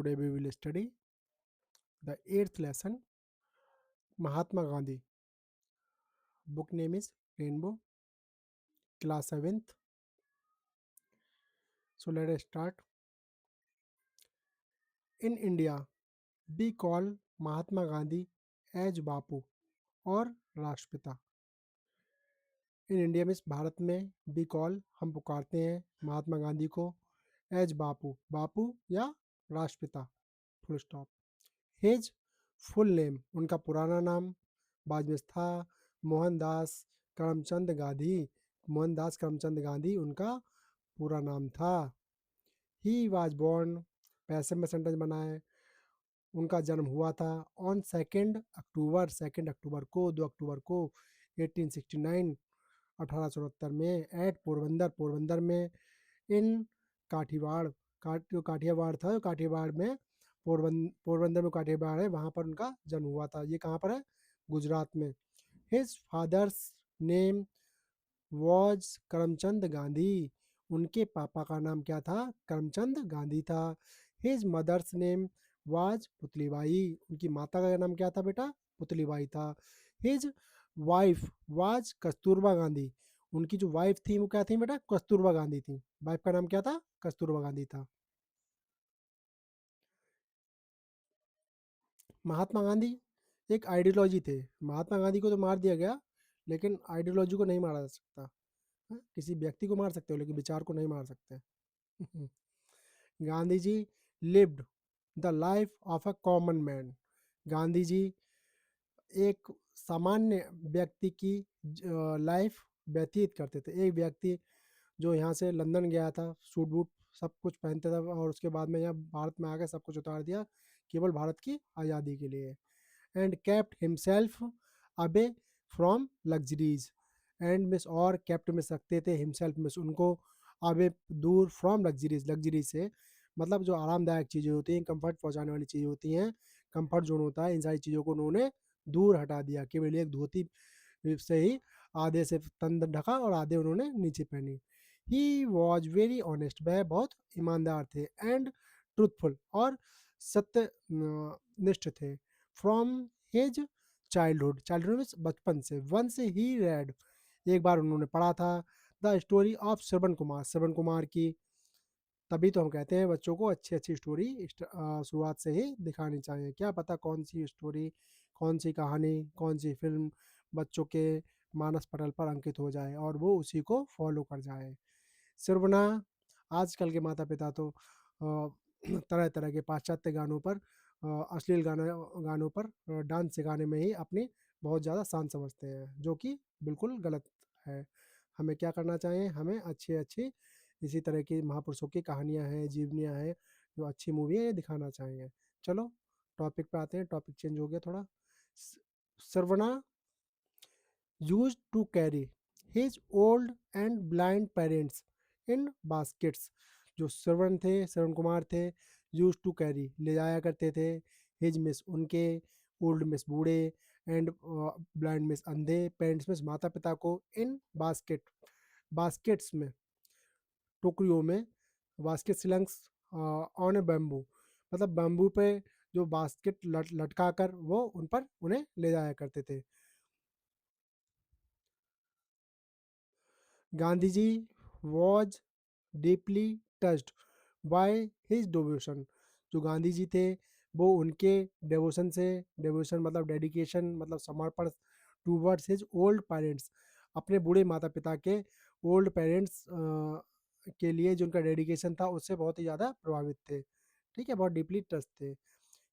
Today we will study the eighth lesson, Mahatma Gandhi. Book name is Rainbow, class 7th. So let us start. In India, we call Mahatma Gandhi as Bapu और राष्ट्रपिता. In India में भारत में be call हम पुकारते हैं महात्मा गांधी को as बापू बापू या राष्ट्रपिता full stop. His full name उनका पुराना नाम बाद में था मोहनदास करमचंद गांधी. मोहनदास करमचंद गांधी उनका पूरा नाम था. ही वाज बोर्न पैसे में सेंटेंस बनाए. उनका जन्म हुआ था ऑन 2 अक्टूबर को 1869 1869 में एट पोरबंदर पोरबंदर में इन काठीवाड़ जो काठियावाड़ था काठियावाड़ में पोरबंदर में काठियावाड़ है वहाँ पर उनका जन्म हुआ था. ये कहाँ पर है? गुजरात में. His father's name was Karamchand Gandhi. उनके पापा का नाम क्या था? करमचंद गांधी था. His mother's name was Putlibai. उनकी माता का नाम क्या था बेटा? पुतलीबाई था. His wife was Kasturba Gandhi. उनकी जो वाइफ थी वो क्या थी बेटा? कस्तूरबा गांधी थी. वाइफ का नाम क्या था? कस्तूरबा गांधी था. महात्मा गांधी एक आइडियोलॉजी थे. महात्मा गांधी को तो मार दिया गया लेकिन आइडियोलॉजी को नहीं मारा जा सकता. हाँ, किसी व्यक्ति को मार सकते हो लेकिन विचार को नहीं मार सकते. Gandhi ji lived the life of a common man. Gandhi ji एक सामान्य व्यक्ति की लाइफ व्यतीत करते थे. एक व्यक्ति जो यहाँ से लंदन गया था, सूट बूट सब कुछ पहनता था और उसके बाद में यहाँ भारत में आकर सब कुछ उतार दिया केवल भारत की आज़ादी के लिए. एंड केप्ट हिमसेल्फ अबे फ्रॉम लग्जरीज. एंड मिस और केप्ट मिस रखते थे हिमसेल्फ मिस उनको अबे दूर फ्रॉम लग्जरीज. लग्जरी से मतलब जो आरामदायक चीज़ें होती हैं, कंफर्ट पहुंचाने वाली चीज़ें होती हैं, कंफर्ट जोन होता है, इन सारी चीज़ों को उन्होंने दूर हटा दिया. केवल एक धोती से ही आधे से तन ढका और आधे उन्होंने नीचे पहनी. He was very honest. वह बहुत ईमानदार थे. एंड ट्रूथफुल और सत्य निष्ठ थे. From his childhood. चाइल्डहुड में बचपन से. वन से ही रेड. एक बार उन्होंने पढ़ा था the story of Shravan Kumar. Shravan Kumar की. तभी तो हम कहते हैं बच्चों को अच्छी अच्छी स्टोरी शुरुआत से ही दिखानी चाहिए. क्या पता कौन सी स्टोरी, कौन सी कहानी, कौन सी फिल्म बच्चों के मानस पटल पर अंकित हो जाए और वो उसी को फॉलो कर जाए. सिर्वना आजकल के माता पिता तो तरह तरह के पाश्चात्य गानों पर अश्लील गानों पर डांस सिखाने में ही अपनी बहुत ज़्यादा शान समझते हैं जो कि बिल्कुल गलत है. हमें क्या करना चाहिए? हमें अच्छी अच्छी इसी तरह की महापुरुषों की कहानियाँ हैं, जीवनियाँ हैं, जो अच्छी मूवी है ये दिखाना चाहिए. चलो टॉपिक पे आते हैं. टॉपिक चेंज हो गया थोड़ा. Saravana used to carry his old and blind parents in baskets. जो श्रवण थे, श्रवण कुमार थे, यूज टू कैरी ले जाया करते थे. हिज मिस उनके, ओल्ड मिस बूढ़े, एंड ब्लाइंड मिस अंधे, पेरेंट्स मिस माता पिता को इन बास्केट. बास्केट्स में टोकरियों में. बास्केट सिलंग्स ऑन ए बैम्बू मतलब बैम्बू पे जो बास्केट लटका कर वो उन पर उन्हें ले जाया करते थे. Gandhi ji was deeply touched by his devotion. जो गांधी जी थे वो उनके डिवोशन से, डिवोशन मतलब डेडिकेशन मतलब समर्पण, टूवर्ड्स हिज ओल्ड पेरेंट्स. अपने बूढ़े माता पिता के ओल्ड पेरेंट्स के लिए जो उनका डेडिकेशन था उससे बहुत ही ज़्यादा प्रभावित थे. ठीक है, बहुत डीपली टच थे.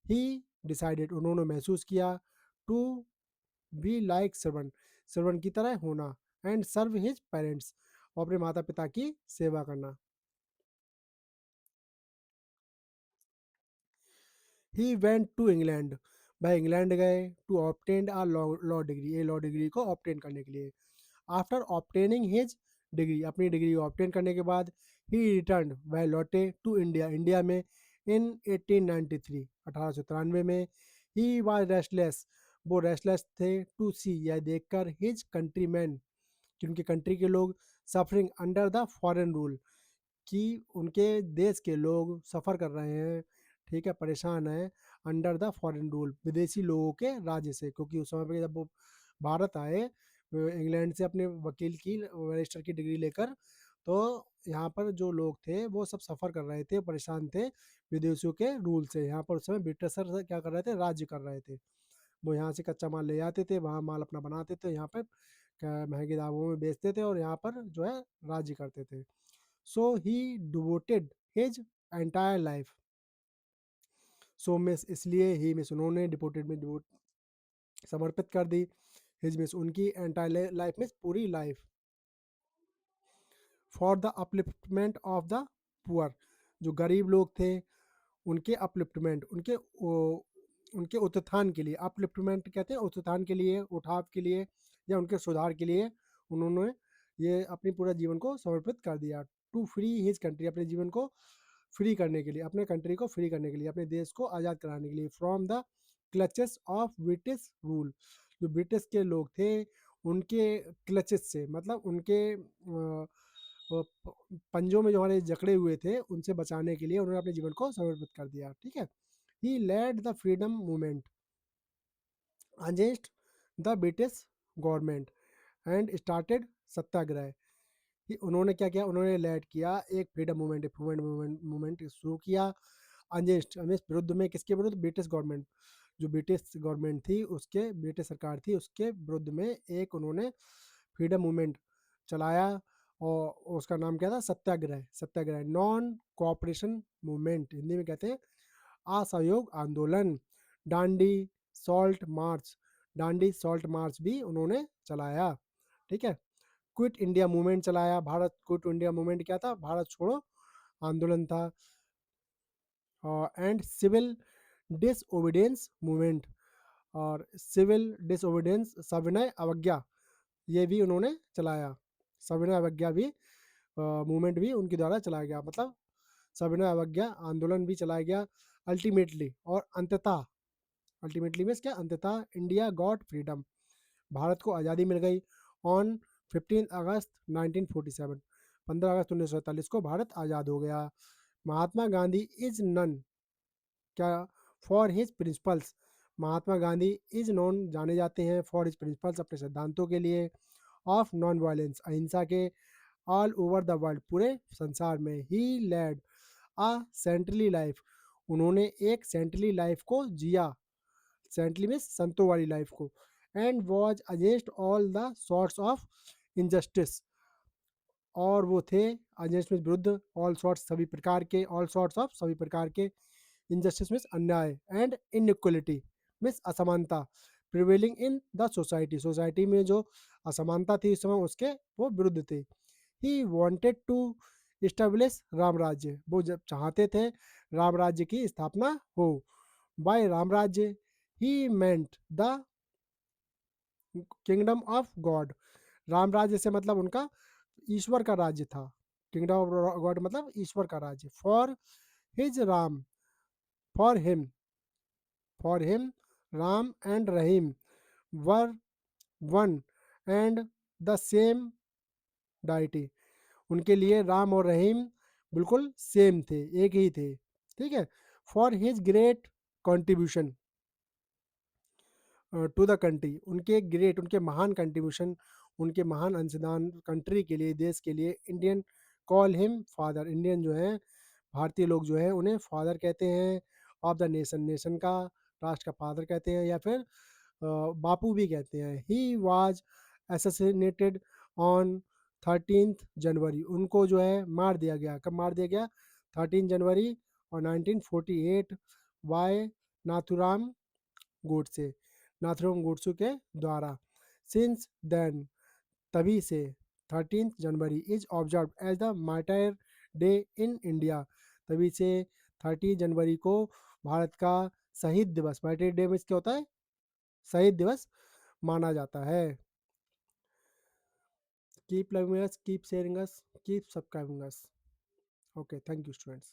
ही डिसाइडेड उन्होंने महसूस किया टू बी लाइक श्रवण. श्रवण की तरह होना. एंड सर्व हिज पेरेंट्स और अपने माता पिता की सेवा करना. He went to England. वह इंग्लैंड गए to obtain a law degree. ये लॉ डिग्री को ऑब्टेन करने के लिए. आफ्टर ऑब्टेनिंग हिज डिग्री अपनी डिग्री ऑब्टेन करने के बाद ही रिटर्न वह लौटे टू इंडिया इंडिया में इन 1893 1893 में. ही वाज रेस्टलेस वो रेस्टलेस थे टू सी यह देखकर हिज कंट्री मैन कि उनके कंट्री के लोग suffering under the foreign rule कि उनके देश के लोग सफ़र कर रहे हैं. ठीक है, परेशान है अंडर द फॉरेन रूल, विदेशी लोगों के राज्य से, क्योंकि उस समय पे जब वो भारत आए इंग्लैंड से अपने वकील की बैरिस्टर की डिग्री लेकर, तो यहाँ पर जो लोग थे वो सब सफ़र कर रहे थे, परेशान थे विदेशियों के रूल से। यहाँ पर उस समय ब्रिटिशर क्या कर रहे थे, राज्य कर रहे थे। वो यहाँ से कच्चा माल ले आते थे, वहाँ माल अपना बनाते थे, यहाँ पर महंगे दामों में बेचते थे और यहाँ पर जो है राज्य करते थे। सो ही डिवोटेड हिज एंटायर लाइफ, सो मिस इसलिए ही मिस उन्होंने डिपोटेड में डिवोट समर्पित कर दी, हिज मिस उनकी एंटायर लाइफ में पूरी life, for the upliftment of the poor, जो गरीब लोग थे उनके अपलिफ्टमेंट, उनके उत्थान के लिए, अपलिफ्टमेंट कहते हैं उत्थान के लिए, उठाव के लिए या उनके सुधार के लिए उन्होंने ये अपनी पूरा जीवन को समर्पित कर दिया। टू फ्री हिज कंट्री, अपने जीवन को फ्री करने के लिए, अपने कंट्री को फ्री करने के लिए, अपने देश को आज़ाद कराने के लिए, from the clutches of British rule, जो ब्रिटिश के लोग थे उनके क्लचेस से, मतलब उनके पंजों में जो हमारे जकड़े हुए थे उनसे बचाने के लिए उन्होंने अपने जीवन को समर्पित कर दिया। ठीक है, he led the freedom movement against the British government and started satyagraha. उन्होंने क्या किया, उन्होंने लेड किया एक फ्रीडम मूवमेंट शुरू किया अगेंस्ट, विरुद्ध में, किसके विरुद्ध, ब्रिटिश गवर्नमेंट, जो ब्रिटिश गवर्नमेंट थी उसके, ब्रिटिश सरकार थी उसके विरुद्ध में एक उन्होंने फ्रीडम मूवमेंट चलाया, और उसका नाम क्या था, सत्याग्रह, सत्याग्रह, नॉन कोऑपरेशन मूवमेंट, हिंदी में कहते हैं असहयोग आंदोलन। डांडी सॉल्ट मार्च, डांडी सॉल्ट मार्च भी उन्होंने चलाया। ठीक है, क्विट इंडिया मूवमेंट चलाया, भारत क्विट इंडिया मूवमेंट क्या था, भारत छोड़ो आंदोलन था। एंड सिविल डिसओबीडियंस मूवमेंट, और सिविल डिसओबीडियंस, सविनय अवज्ञा, ये भी उन्होंने चलाया। सविनय अवज्ञा भी मूवमेंट भी उनके द्वारा चलाया गया, मतलब सविनय अवज्ञा आंदोलन भी चलाया गया। अल्टीमेटली, और अंततः, अल्टीमेटली मीन्स क्या, अंततः इंडिया गॉट फ्रीडम, भारत को आज़ादी मिल गई ऑन 15 अगस्त 1947, 15 अगस्त 1947 को भारत आज़ाद हो गया। महात्मा गांधी इज नन, क्या, for his principles, Mahatma Gandhi is non जाने जाते हैं फॉर हिज प्रिंसिपल्स, अपने सिद्धांतों के लिए, ऑफ नॉन वायलेंस, अहिंसा के, ऑल ओवर द वर्ल्ड, पूरे संसार में। ही लेड अ सेंट्रली लाइफ, उन्होंने एक सेंट्रली लाइफ को जिया, सेंट्रली मीन्स संतों वाली लाइफ को, and was against all the sorts of injustice, और वो थे अगेंस्ट में विरुद्ध, ऑल सॉर्ट्स सभी प्रकार के, ऑल सॉर्ट्स ऑफ सभी प्रकार के, इनजस्टिस मीन्स अन्याय, एंड इनइक्वलिटी मीन्स असमानता, prevailing in the society, society में जो असमानता थी उस समय उसके वो विरुद्ध थे। He wanted to establish Ram Rajya, वो जब चाहते थे राम राज्य की स्थापना हो। By Ram Rajya he meant the kingdom of God, Ram Rajya से मतलब उनका ईश्वर का राज्य था, किंगडम ऑफ गॉड मतलब ईश्वर का राज्य। For his Ram, for him, for him Ram and Rahim were one and the same deity, उनके लिए राम और रहीम बिल्कुल सेम थे, एक ही थे। ठीक है, for his great contribution to the country, उनके ग्रेट, उनके महान कंट्रीब्यूशन, उनके महान अंशदान कंट्री के लिए, देश के लिए। Indian call him father, Indian जो है भारतीय लोग जो है उन्हें फादर कहते हैं, ऑफ द नेशन, नेशन का, राष्ट्र का फादर कहते हैं, या फिर बापू भी कहते हैं। ही वाज असैसिनेटेड ऑन 13 जनवरी, उनको जो है मार दिया गया, कब मार दिया गया, 13 जनवरी और 1948, बाय नाथुराम गोडसे, नाथुराम गोडसे के द्वारा। सिंस देन, तभी से, 13 January is observe as the martyr day in India, तभी से 13 जनवरी को भारत का शहीद दिवस, मार्टायर डे में क्या होता है, शहीद दिवस माना जाता है। Keep loving us, keep sharing us, keep subscribing us. Okay, thank you students.